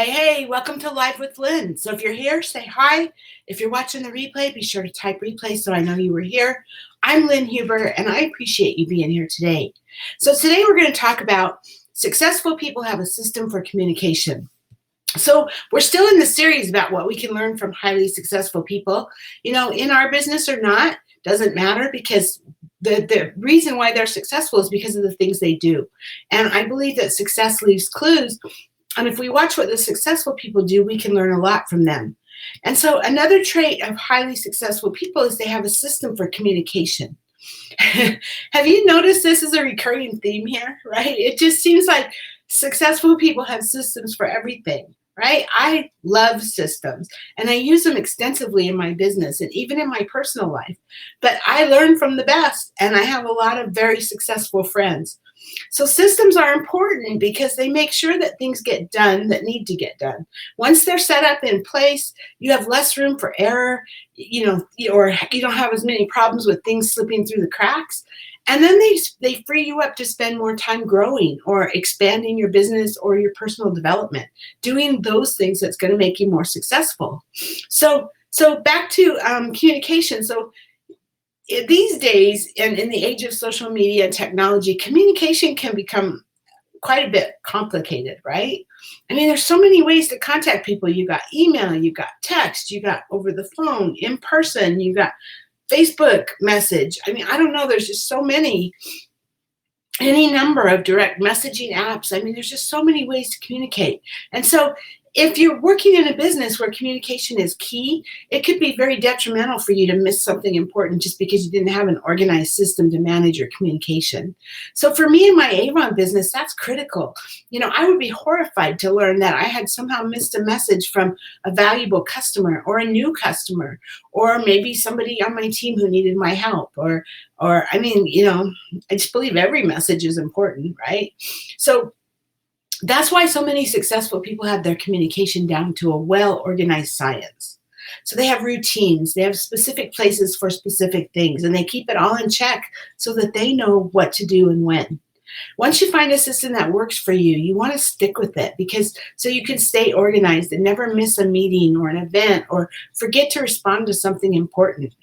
Hey, welcome to Live with Lynn. So if you're here, say hi. If you're watching the replay, be sure to type replay so I know you were here. I'm Lynn Huber, and I appreciate you being here today. So today we're going to talk about successful people have a system for communication. So we're still in the series about what we can learn from highly successful people, in our business or not, doesn't matter, because the reason why they're successful is because of the things they do. And I believe that success leaves clues. And if we watch what the successful people do, we can learn a lot from them. And so another trait of highly successful people is they have a system for communication. Have you noticed this is a recurring theme here, right? It just seems like successful people have systems for everything, right? I love systems and I use them extensively in my business and even in my personal life. But I learn from the best, and I have a lot of very successful friends. So systems are important because they make sure that things get done that need to get done. Once they're set up in place, you have less room for error, or you don't have as many problems with things slipping through the cracks. And then they free you up to spend more time growing or expanding your business or your personal development, doing those things that's going to make you more successful. So back to communication. So these days, and in the age of social media and technology, communication can become quite a bit complicated, right? I mean, there's so many ways to contact people. You got email, you got text, you got over the phone, in person, you got Facebook message. I mean, I don't know, there's just so many, any number of direct messaging apps. I mean, there's just so many ways to communicate. And so if you're working in a business where communication is key, it could be very detrimental for you to miss something important just because you didn't have an organized system to manage your communication. So for me in my Avon business, that's critical. I would be horrified to learn that I had somehow missed a message from a valuable customer or a new customer, or maybe somebody on my team who needed my help, or I just believe every message is important, right? So that's why so many successful people have their communication down to a well-organized science. So they have routines, they have specific places for specific things, and they keep it all in check so that they know what to do and when. Once you find a system that works for you, you want to stick with it, because so you can stay organized and never miss a meeting or an event or forget to respond to something important.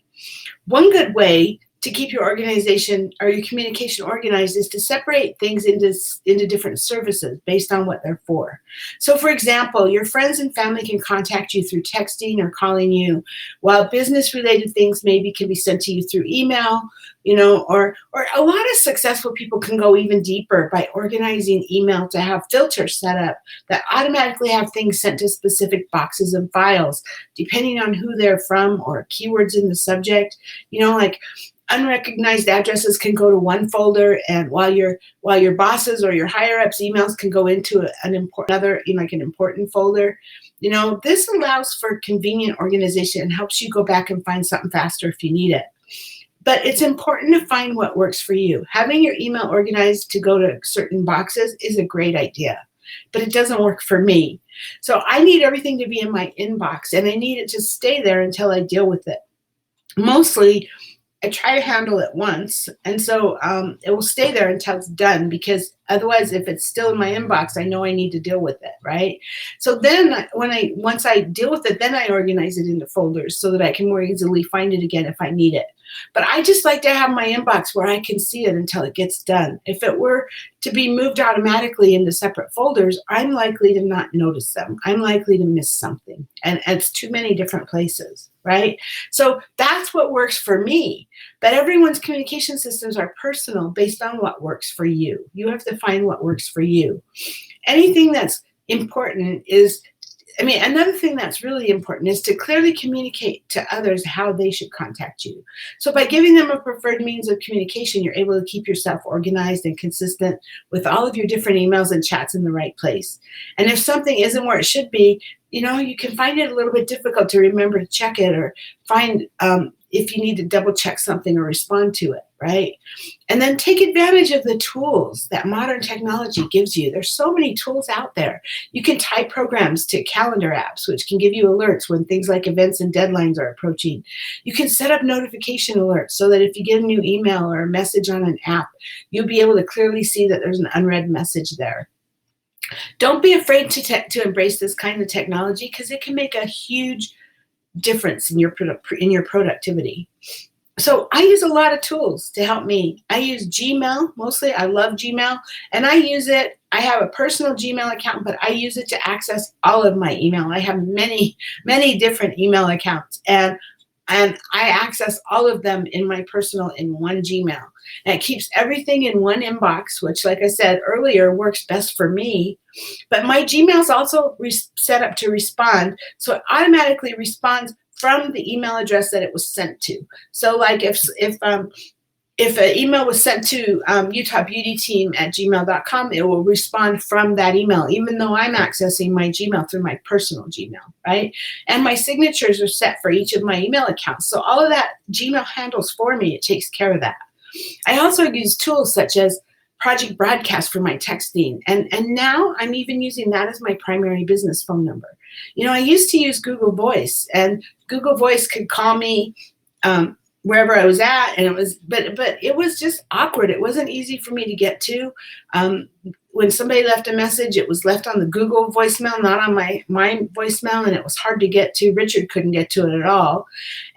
One good way to keep your organization or your communication organized is to separate things into different services based on what they're for. So for example, your friends and family can contact you through texting or calling you, while business related things maybe can be sent to you through email, or a lot of successful people can go even deeper by organizing email to have filters set up that automatically have things sent to specific boxes and files, depending on who they're from or keywords in the subject. Like unrecognized addresses can go to one folder, and while your bosses or your higher ups emails can go into an important folder. This allows for convenient organization and helps you go back and find something faster if you need it. But it's important to find what works for you. Having your email organized to go to certain boxes is a great idea, but it doesn't work for me. So I need everything to be in my inbox, and I need it to stay there until I deal with it. Mostly, I try to handle it once, and so it will stay there until it's done, because otherwise, if it's still in my inbox, I know I need to deal with it, right? So then once I deal with it, then I organize it into folders so that I can more easily find it again if I need it. But I just like to have my inbox where I can see it until it gets done. If it were to be moved automatically into separate folders, I'm likely to not notice them. I'm likely to miss something, and it's too many different places, right? So that's what works for me. But everyone's communication systems are personal based on what works for you. You have to find what works for you. Anything that's important is, another thing that's really important is to clearly communicate to others how they should contact you. So by giving them a preferred means of communication, you're able to keep yourself organized and consistent with all of your different emails and chats in the right place. And if something isn't where it should be, you can find it a little bit difficult to remember to check it, or find if you need to double check something or respond to it, right? And then take advantage of the tools that modern technology gives you. There's so many tools out there. You can tie programs to calendar apps, which can give you alerts when things like events and deadlines are approaching. You can set up notification alerts so that if you get a new email or a message on an app, you'll be able to clearly see that there's an unread message there. Don't be afraid to embrace this kind of technology because it can make a huge difference in your productivity. So I use a lot of tools to help me. I use Gmail mostly. I love Gmail, and I use it. I have a personal Gmail account, but I use it to access all of my email. I have many, many different email accounts, and I access all of them in my personal in one Gmail. And it keeps everything in one inbox, which, like I said earlier, works best for me. But my Gmail is also set up to respond, so it automatically responds from the email address that it was sent to. So, like if an email was sent to utahbeautyteam@gmail.com, it will respond from that email, even though I'm accessing my Gmail through my personal Gmail, right? And my signatures are set for each of my email accounts. So all of that Gmail handles for me. It takes care of that. I also use tools such as Project Broadcast for my texting. And now I'm even using that as my primary business phone number. I used to use Google Voice, and Google Voice could call me wherever I was at, and but it was just awkward. It wasn't easy for me to get to. When somebody left a message, it was left on the Google voicemail, not on my voicemail, and it was hard to get to. Richard couldn't get to it at all.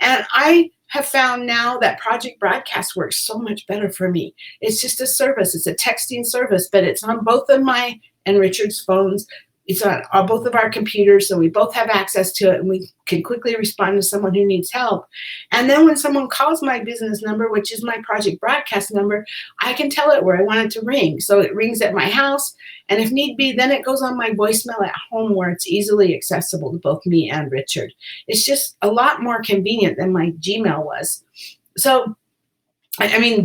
And I have found now that Project Broadcast works so much better for me. It's just a service. It's a texting service, but it's on both of my and Richard's phones. It's on both of our computers, so we both have access to it, and we can quickly respond to someone who needs help. And then when someone calls my business number, which is my Project Broadcast number, I can tell it where I want it to ring. So it rings at my house, and if need be, then it goes on my voicemail at home where it's easily accessible to both me and Richard. It's just a lot more convenient than my Gmail was. So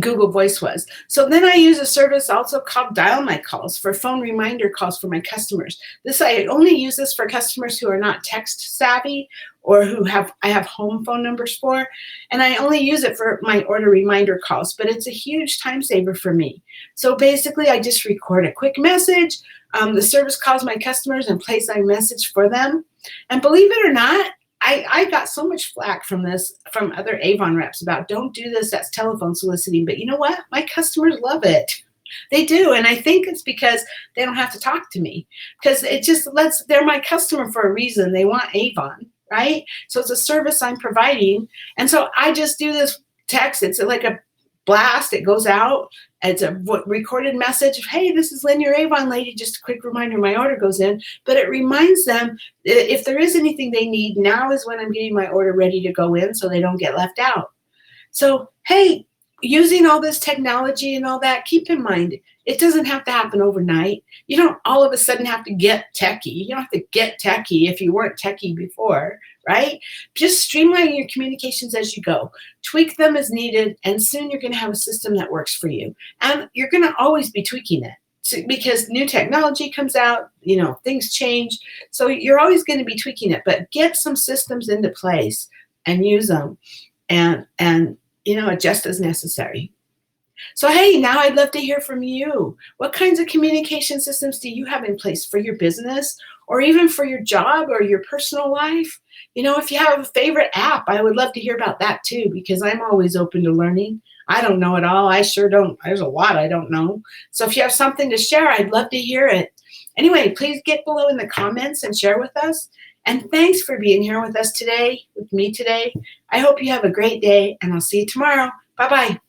Google Voice was. So then I use a service also called Dial My Calls for phone reminder calls for my customers. I only use this for customers who are not text savvy or who I have home phone numbers for. And I only use it for my order reminder calls, but it's a huge time saver for me. So basically I just record a quick message. The service calls my customers and plays my message for them. And believe it or not, I got so much flack from other Avon reps about don't do this, that's telephone soliciting. But you know what? My customers love it. They do. And I think it's because they don't have to talk to me, because they're my customer for a reason. They want Avon, right? So it's a service I'm providing. And so I just do this text. It's like a blast. It goes out. It's a recorded message. Hey, this is Lynn, your Avon lady. Just a quick reminder, my order goes in. But it reminds them if there is anything they need, now is when I'm getting my order ready to go in so they don't get left out. So, hey, using all this technology and all that, keep in mind, it doesn't have to happen overnight. You don't all of a sudden have to get techie. You don't have to get techie if you weren't techie before, right? Just streamline your communications as you go. Tweak them as needed, and soon you're going to have a system that works for you. And you're going to always be tweaking it because new technology comes out, things change. So you're always going to be tweaking it, but get some systems into place and use them and adjust as necessary. So, hey, now I'd love to hear from you. What kinds of communication systems do you have in place for your business or even for your job or your personal life? If you have a favorite app, I would love to hear about that too, because I'm always open to learning. I don't know it all. I sure don't. There's a lot I don't know. So if you have something to share, I'd love to hear it. Anyway, please get below in the comments and share with us. And thanks for being here with me today. I hope you have a great day, and I'll see you tomorrow. Bye-bye.